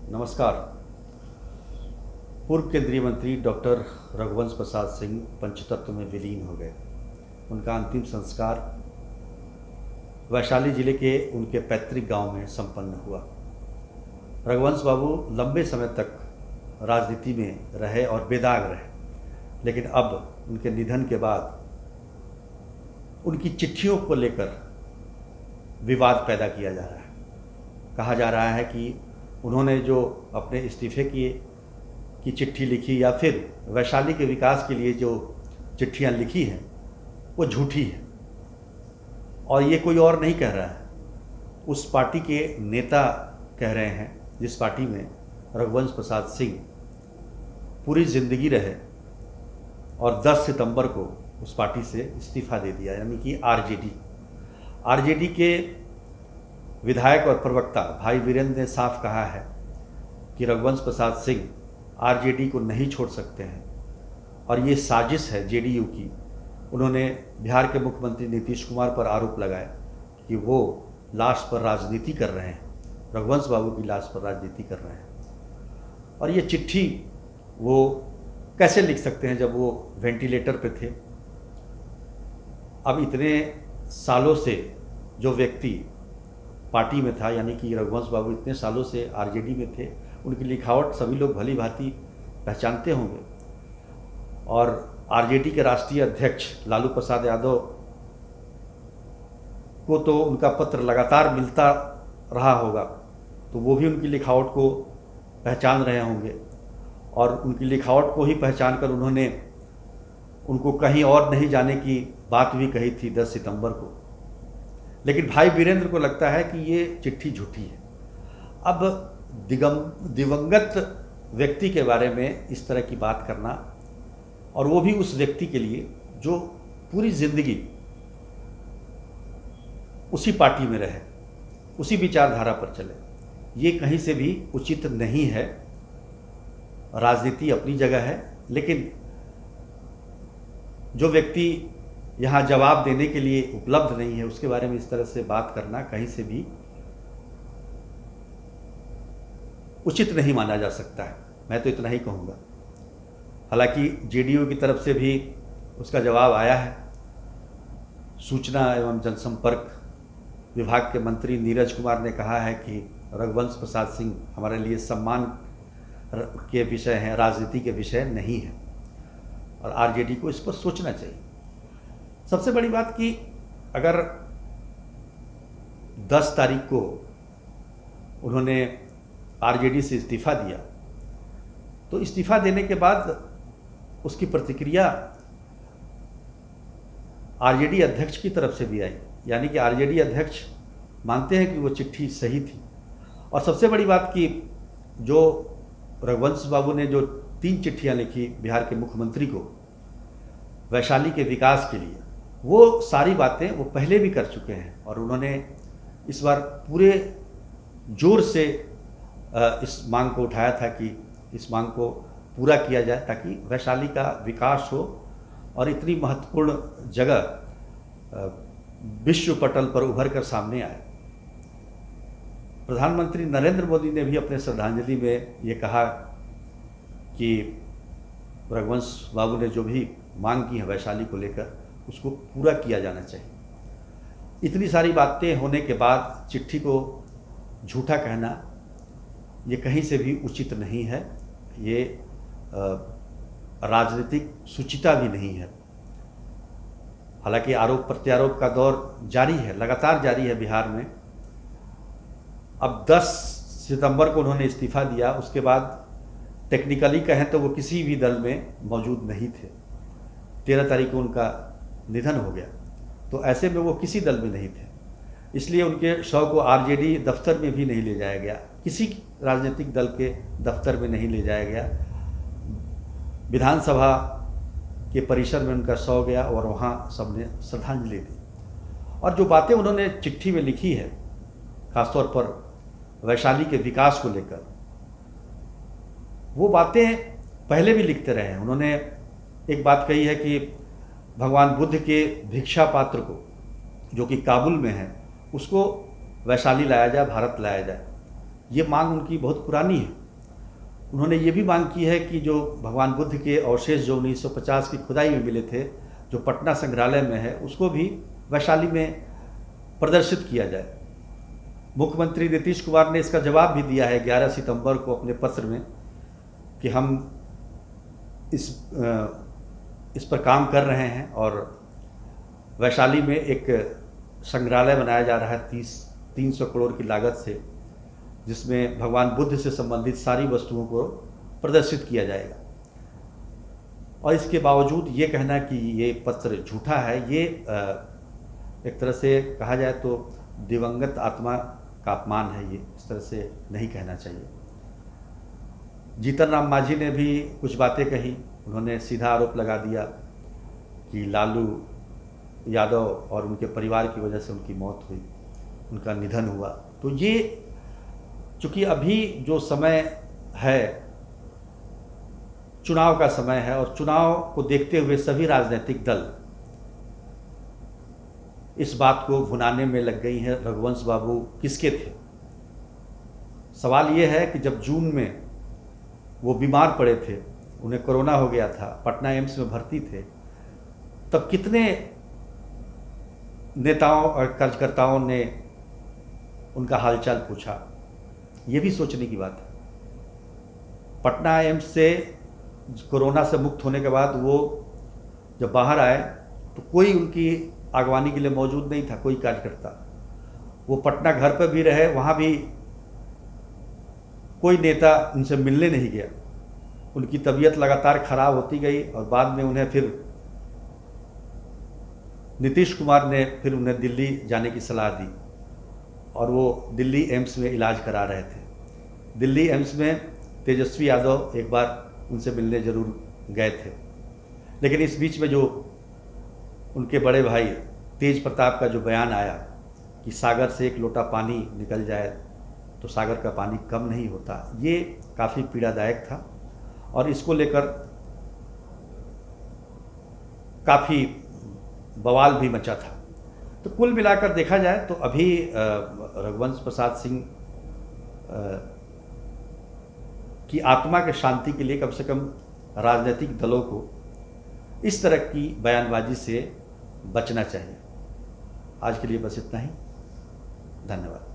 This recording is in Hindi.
नमस्कार। पूर्व केंद्रीय मंत्री डॉक्टर रघुवंश प्रसाद सिंह पंचतत्व में विलीन हो गए। उनका अंतिम संस्कार वैशाली जिले के उनके पैतृक गांव में संपन्न हुआ। रघुवंश बाबू लंबे समय तक राजनीति में रहे और बेदाग रहे, लेकिन अब उनके निधन के बाद उनकी चिट्ठियों को लेकर विवाद पैदा किया जा रहा है। कहा जा रहा है कि उन्होंने जो अपने इस्तीफे की चिट्ठी लिखी या फिर वैशाली के विकास के लिए जो चिट्ठियां लिखी हैं वो झूठी है, और ये कोई और नहीं कह रहा है, उस पार्टी के नेता कह रहे हैं जिस पार्टी में रघुवंश प्रसाद सिंह पूरी ज़िंदगी रहे और 10 सितंबर को उस पार्टी से इस्तीफा दे दिया, यानी कि आरजेडी के विधायक और प्रवक्ता भाई वीरेंद्र ने साफ कहा है कि रघुवंश प्रसाद सिंह आरजेडी को नहीं छोड़ सकते हैं और ये साजिश है जेडीयू की। उन्होंने बिहार के मुख्यमंत्री नीतीश कुमार पर आरोप लगाया कि वो लाश पर राजनीति कर रहे हैं, रघुवंश बाबू की लाश पर राजनीति कर रहे हैं। और ये चिट्ठी वो कैसे लिख सकते हैं जब वो वेंटिलेटर पे थे। अब इतने सालों से जो व्यक्ति पार्टी में था, यानी कि रघुवंश बाबू इतने सालों से आरजेडी में थे, उनकी लिखावट सभी लोग भली भांति पहचानते होंगे। और आरजेडी के राष्ट्रीय अध्यक्ष लालू प्रसाद यादव को तो उनका पत्र लगातार मिलता रहा होगा, तो वो भी उनकी लिखावट को पहचान रहे होंगे और उनकी लिखावट को ही पहचान कर उन्होंने उनको कहीं और नहीं जाने की बात भी कही थी 10 सितंबर को। लेकिन भाई वीरेंद्र को लगता है कि ये चिट्ठी झूठी है। अब दिवंगत व्यक्ति के बारे में इस तरह की बात करना, और वो भी उस व्यक्ति के लिए जो पूरी ज़िंदगी उसी पार्टी में रहे, उसी विचारधारा पर चले, ये कहीं से भी उचित नहीं है। राजनीति अपनी जगह है, लेकिन जो व्यक्ति यहाँ जवाब देने के लिए उपलब्ध नहीं है उसके बारे में इस तरह से बात करना कहीं से भी उचित नहीं माना जा सकता है। मैं तो इतना ही कहूँगा। हालांकि जेडीयू की तरफ से भी उसका जवाब आया है। सूचना एवं जनसंपर्क विभाग के मंत्री नीरज कुमार ने कहा है कि रघुवंश प्रसाद सिंह हमारे लिए सम्मान के विषय हैं, राजनीति के विषय नहीं है, और आरजेडी को इस पर सोचना चाहिए। सबसे बड़ी बात कि अगर 10 तारीख को उन्होंने आरजेडी से इस्तीफा दिया, तो इस्तीफा देने के बाद उसकी प्रतिक्रिया आरजेडी अध्यक्ष की तरफ से भी आई, यानी कि आरजेडी अध्यक्ष मानते हैं कि वो चिट्ठी सही थी। और सबसे बड़ी बात कि जो रघुवंश बाबू ने जो 3 चिट्ठियां लिखी बिहार के मुख्यमंत्री को वैशाली के विकास के लिए, वो सारी बातें वो पहले भी कर चुके हैं और उन्होंने इस बार पूरे जोर से इस मांग को उठाया था कि इस मांग को पूरा किया जाए ताकि वैशाली का विकास हो और इतनी महत्वपूर्ण जगह विश्व पटल पर उभर कर सामने आए। प्रधानमंत्री नरेंद्र मोदी ने भी अपने श्रद्धांजलि में ये कहा कि रघुवंश बाबू ने जो भी मांग की है वैशाली को लेकर उसको पूरा किया जाना चाहिए। इतनी सारी बातें होने के बाद चिट्ठी को झूठा कहना ये कहीं से भी उचित नहीं है। ये राजनीतिक शुचिता भी नहीं है। हालांकि आरोप प्रत्यारोप का दौर जारी है, लगातार जारी है बिहार में। अब 10 सितंबर को उन्होंने इस्तीफा दिया, उसके बाद टेक्निकली कहें तो वो किसी भी दल में मौजूद नहीं थे। 13 तारीख को उनका निधन हो गया, तो ऐसे में वो किसी दल में नहीं थे, इसलिए उनके शव को आरजेडी दफ्तर में भी नहीं ले जाया गया, किसी राजनीतिक दल के दफ्तर में नहीं ले जाया गया। विधानसभा के परिसर में उनका शव गया और वहाँ सबने श्रद्धांजलि दी। और जो बातें उन्होंने चिट्ठी में लिखी है, खासतौर पर वैशाली के विकास को लेकर, वो बातें पहले भी लिखते रहे हैं। उन्होंने एक बात कही है कि भगवान बुद्ध के भिक्षा पात्र को जो कि काबुल में है उसको वैशाली लाया जाए, भारत लाया जाए, ये मांग उनकी बहुत पुरानी है। उन्होंने ये भी मांग की है कि जो भगवान बुद्ध के अवशेष जो 1950 की खुदाई में मिले थे, जो पटना संग्रहालय में है, उसको भी वैशाली में प्रदर्शित किया जाए। मुख्यमंत्री नीतीश कुमार ने इसका जवाब भी दिया है 11 सितंबर को अपने पत्र में कि हम इस पर काम कर रहे हैं और वैशाली में एक संग्रहालय बनाया जा रहा है 300 करोड़ की लागत से, जिसमें भगवान बुद्ध से संबंधित सारी वस्तुओं को प्रदर्शित किया जाएगा। और इसके बावजूद ये कहना कि ये पत्र झूठा है, ये एक तरह से कहा जाए तो दिवंगत आत्मा का अपमान है। ये इस तरह से नहीं कहना चाहिए। जीतन राम मांझी ने भी कुछ बातें कही। उन्होंने सीधा आरोप लगा दिया कि लालू यादव और उनके परिवार की वजह से उनकी मौत हुई, उनका निधन हुआ। तो ये चूँकि अभी जो समय है चुनाव का समय है और चुनाव को देखते हुए सभी राजनीतिक दल इस बात को भुनाने में लग गई हैं रघुवंश बाबू किसके थे। सवाल ये है कि जब जून में वो बीमार पड़े थे, उन्हें कोरोना हो गया था, पटना एम्स में भर्ती थे, तब कितने नेताओं और कार्यकर्ताओं ने उनका हालचाल पूछा। ये भी सोचने की बात है। पटना एम्स से कोरोना से मुक्त होने के बाद वो जब बाहर आए तो कोई उनकी आगवानी के लिए मौजूद नहीं था, कोई कार्यकर्ता। वो पटना घर पर भी रहे, वहाँ भी कोई नेता उनसे मिलने नहीं गया। उनकी तबीयत लगातार खराब होती गई और बाद में उन्हें फिर नीतीश कुमार ने फिर उन्हें दिल्ली जाने की सलाह दी और वो दिल्ली एम्स में इलाज करा रहे थे। दिल्ली एम्स में तेजस्वी यादव एक बार उनसे मिलने जरूर गए थे, लेकिन इस बीच में जो उनके बड़े भाई तेज प्रताप का जो बयान आया कि सागर से एक लोटा पानी निकल जाए तो सागर का पानी कम नहीं होता, ये काफ़ी पीड़ादायक था और इसको लेकर काफ़ी बवाल भी मचा था। तो कुल मिलाकर देखा जाए तो अभी रघुवंश प्रसाद सिंह की आत्मा के शांति के लिए कम से कम राजनीतिक दलों को इस तरह की बयानबाजी से बचना चाहिए। आज के लिए बस इतना ही। धन्यवाद।